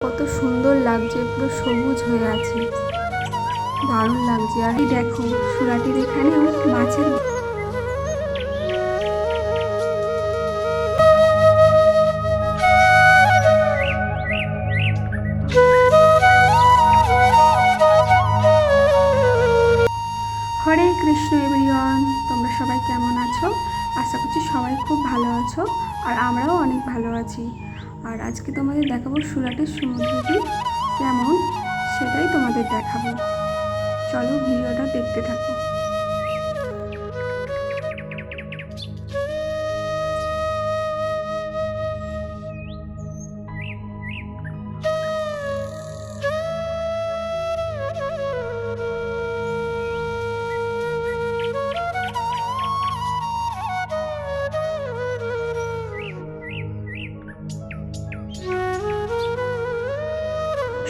কত সুন্দর লাগছে, পুরো সবুজ হয়ে আছে, দারুণ লাগছে। আর এই দেখো সুরাটির এখানেও মাছের হরে কৃষ্ণ এভরিওয়ান, তোমরা সবাই কেমন আছো? আশা করছি সবাই খুব ভালো আছো, আর আমরাও অনেক ভালো আছি। আর আজকে তোমাদের দেখাবো সুরাটের সমুদ্রটি কেমন, সেটাই তোমাদের দেখাবো। চলো ভিডিওটা দেখতে থাকো।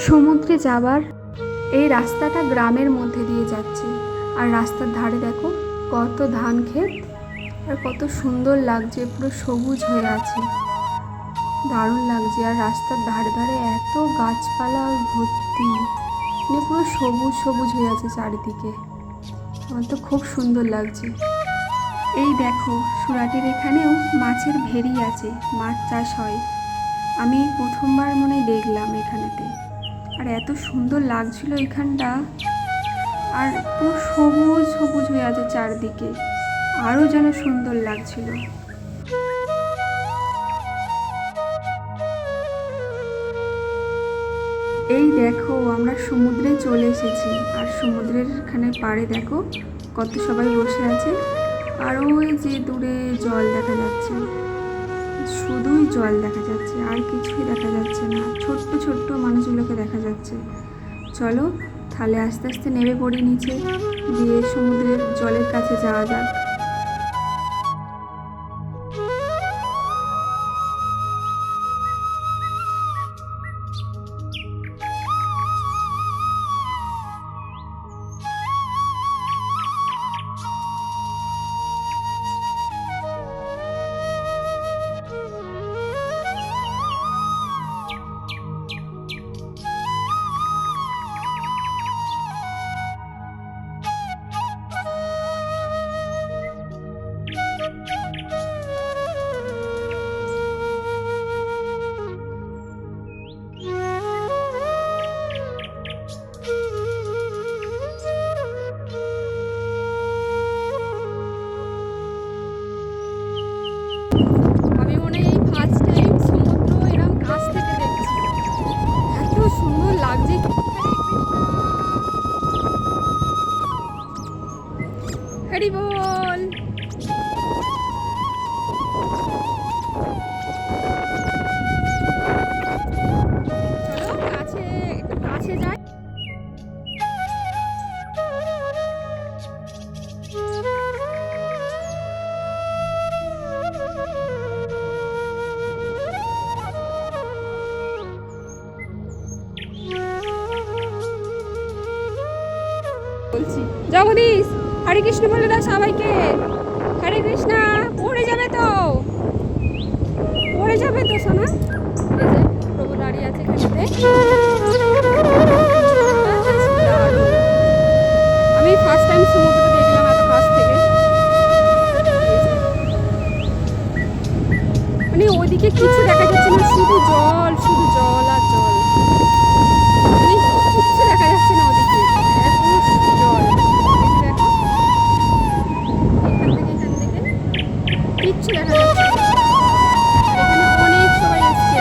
সমুদ্রে যাবার এই রাস্তাটা গ্রামের মধ্যে দিয়ে যাচ্ছে, আর রাস্তার ধারে দেখো কত ধান ক্ষেত, আর কত সুন্দর লাগছে, পুরো সবুজ হয়ে আছে, দারুণ লাগছে। আর রাস্তার ধারে ধারে এত গাছপালা ভর্তি, মানে পুরো সবুজ সবুজ হয়ে আছে চারিদিকে। আমার তো খুব সুন্দর লাগছে। এই দেখো সুরাটের এখানেও মাছের ভেরি আছে, মাছ চাষ হয়। আমি প্রথমবার মনে হয় দেখলাম এখানেতে, আর এত সুন্দর লাগছিল এখানটা, আর পুরো সবুজ সবুজ হয়ে আছে চারদিকে, আরও যেন সুন্দর লাগছিল। এই দেখো আমরা সমুদ্রে চলে এসেছি, আর সমুদ্রের এখানে পাড়ে দেখো কত সবাই বসে আছে, আর ওই যে দূরে জল দেখা যাচ্ছে, শুধুই জল দেখা যাচ্ছে, আর কিছুই দেখা যাচ্ছে না, ছোট্ট ছোট্ট মানুষগুলোকে দেখা যাচ্ছে। চলো তাহলে আস্তে আস্তে নেমে পড়ি নিচে, দিয়ে সমুদ্রের জলের কাছে যাওয়া যাক। আমি মনে হয় এই ফার্স্ট টাইম সমুদ্র এরকম কাছ থেকে দেখছি, এত সুন্দর লাগছে। হরি বল। চলো কাছে, একটু কাছে যাই। বলছি জগদীশ হরে কৃষ্ণ বলে দাও সবাইকে, হরে কৃষ্ণ। পড়ে যাবে তো, পড়ে যাবে তো সোনা। এই যে প্রভু দাঁড়িয়ে আছে এখানেতে, আমি ফার্স্ট টাইম সমুদ্র দেখলাম এত কাছ থেকে। মানে ওইদিকে কিছু দেখা যাচ্ছে না, শুধু জল, শুধু জল আর জল, মানে কিচ্ছু দেখা যাচ্ছে না ওদিকে, এত জল। দেখো এখান থেকে কিচ্ছু দেখা যাচ্ছে না। এখানে অনেক সবাই এসছে,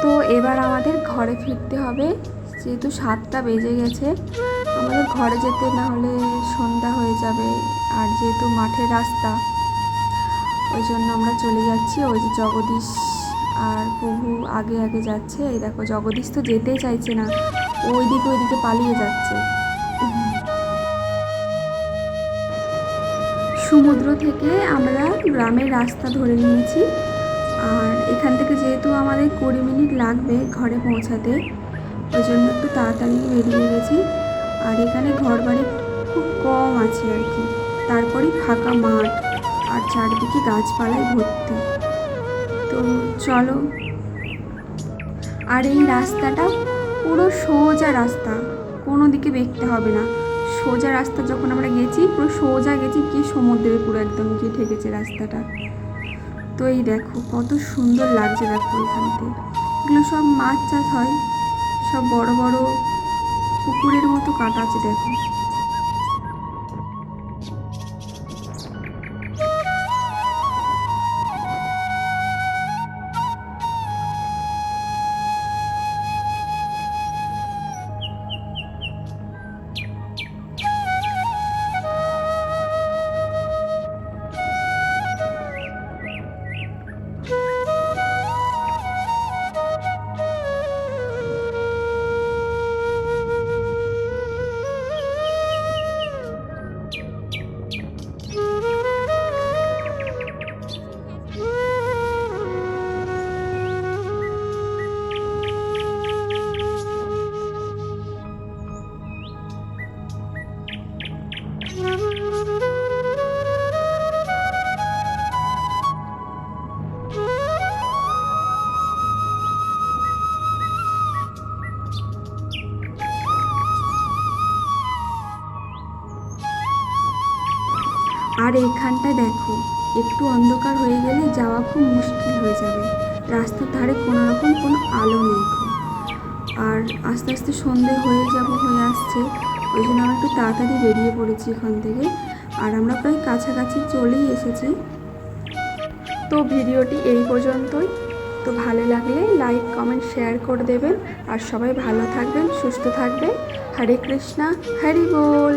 তো এবার আমাদের ঘরে ফিরতে হবে, যেহেতু 7টা বেজে গেছে। আমাদের ঘরে যেতে না হলে সন্ধ্যা হয়ে যাবে, আর যেহেতু মাঠের রাস্তা ওই জন্য আমরা চলে যাচ্ছি। ওই যে জগদীশ আর প্রভু আগে আগে যাচ্ছে। এই দেখো, জগদীশ তো যেতেই চাইছে না, ওইদিকে পালিয়ে যাচ্ছে। সমুদ্র থেকে আমরা গ্রামের রাস্তা ধরে নিয়েছি, আর এখান থেকে যেহেতু আমাদের 20 মিনিট লাগবে ঘরে পৌঁছাতে, ওই জন্য একটু তাড়াতাড়ি বেরিয়ে গেছি। আর এখানে ঘরবাড়ি খুব কম আছে আর কি, তারপরেই ফাঁকা মাঠ আর চারদিকে গাছপালায় ভর্তি। তো চলো। আর এই রাস্তাটা পুরো সোজা রাস্তা, কোনো দিকে দেখতে হবে না, সোজা রাস্তা। যখন আমরা গেছি পুরো সোজা গেছি, কি সমুদ্রে পুরো একদম গিয়ে ঠেকেছে রাস্তাটা। তো এই দেখো কত সুন্দর লাগছে, দেখো এখানতে এগুলো সব মাছ চাষ হয়, সব বড় বড় পুকুরের মতো কাটা আছে দেখো। আর এইখানটায় দেখো, একটু অন্ধকার হয়ে গেলে যাওয়া খুব মুশকিল হয়ে যাবে, রাস্তার ধারে কোনো রকম কোনো আলো নেই। আর আস্তে আস্তে সন্ধে হয়ে আসছে, ওই জন্য আমরা একটু তাড়াতাড়ি বেরিয়ে পড়েছি এখান থেকে। আর আমরা প্রায় কাছাকাছি চলেই এসেছি। তো ভিডিওটি এই পর্যন্তই। তো ভালো লাগলে লাইক কমেন্ট শেয়ার করে দেবেন, আর সবাই ভালো থাকবেন, সুস্থ থাকবেন। হরে কৃষ্ণা, হরি বল।